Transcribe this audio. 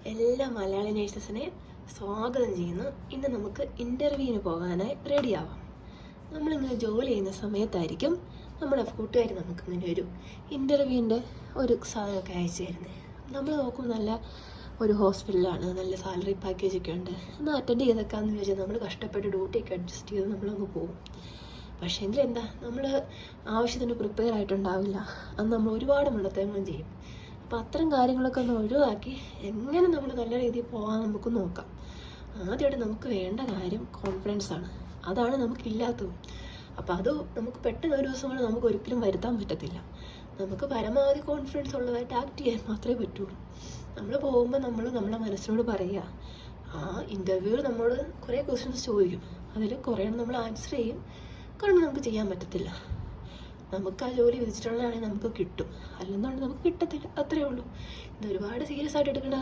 എല്ലാ മലയാളി നേഴ്സസിനെ സ്വാഗതം ചെയ്യുന്നു. ഇന്ന് നമുക്ക് ഇൻ്റർവ്യൂവിന് പോകാനായി റെഡിയാവാം. നമ്മളിങ്ങനെ ജോലി ചെയ്യുന്ന സമയത്തായിരിക്കും നമ്മുടെ കൂട്ടുകാർ നമുക്കിങ്ങനെ ഒരു ഇൻ്റർവ്യൂവിൻ്റെ ഒരു സാധനമൊക്കെ അയച്ചു തരുന്നത്. നമ്മൾ നോക്കും നല്ല ഒരു ഹോസ്പിറ്റലാണ്, നല്ല സാലറി പാക്കേജൊക്കെ ഉണ്ട്, എന്നാൽ അറ്റൻഡ് ചെയ്തേക്കാമെന്ന് ചോദിച്ചാൽ നമ്മൾ കഷ്ടപ്പെട്ട് ഡ്യൂട്ടിയൊക്കെ അഡ്ജസ്റ്റ് ചെയ്ത് നമ്മളങ്ങ് പോകും. പക്ഷേ എങ്കിൽ എന്താ, നമ്മൾ ആവശ്യത്തിന് പ്രിപ്പയർ ആയിട്ടുണ്ടാവില്ല. അന്ന് നമ്മൾ ഒരുപാട് മണ്ടത്തരങ്ങളും ചെയ്യും. അപ്പോൾ അത്തരം കാര്യങ്ങളൊക്കെ ഒന്ന് ഒഴിവാക്കി എങ്ങനെ നമ്മൾ നല്ല രീതിയിൽ പോകാൻ നമുക്ക് നോക്കാം. ആദ്യമായിട്ട് നമുക്ക് വേണ്ട കാര്യം കോൺഫിഡൻസാണ്. അതാണ് നമുക്കില്ലാത്തതും. അപ്പോൾ അത് നമുക്ക് പെട്ടെന്ന് ഒരു ദിവസം കൊണ്ട് നമുക്ക് ഒരിക്കലും വരുത്താൻ പറ്റത്തില്ല. നമുക്ക് പരമാവധി കോൺഫിഡൻസ് ഉള്ളതായിട്ട് ആക്ട് ചെയ്യാൻ മാത്രമേ പറ്റുള്ളൂ. നമ്മൾ പോകുമ്പോൾ നമ്മൾ നമ്മളെ മനസ്സിനോട് പറയുക, ആ ഇൻ്റർവ്യൂവിൽ നമ്മോട് കുറേ ക്വസ്റ്റ്യൻസ് ചോദിക്കും, അതിൽ കുറേ നമ്മൾ ആൻസർ ചെയ്യും. കാരണം നമുക്ക് ചെയ്യാൻ പറ്റത്തില്ല. നമുക്ക് ആ ജോലി വിധിച്ചിട്ടുള്ളതാണെങ്കിൽ നമുക്ക് കിട്ടും, അല്ലെന്നുണ്ടെങ്കിൽ നമുക്ക് കിട്ടത്തില്ല. അത്രയേ ഉള്ളൂ. ഇത് ഒരുപാട് സീരിയസ് ആയിട്ട് എടുക്കേണ്ട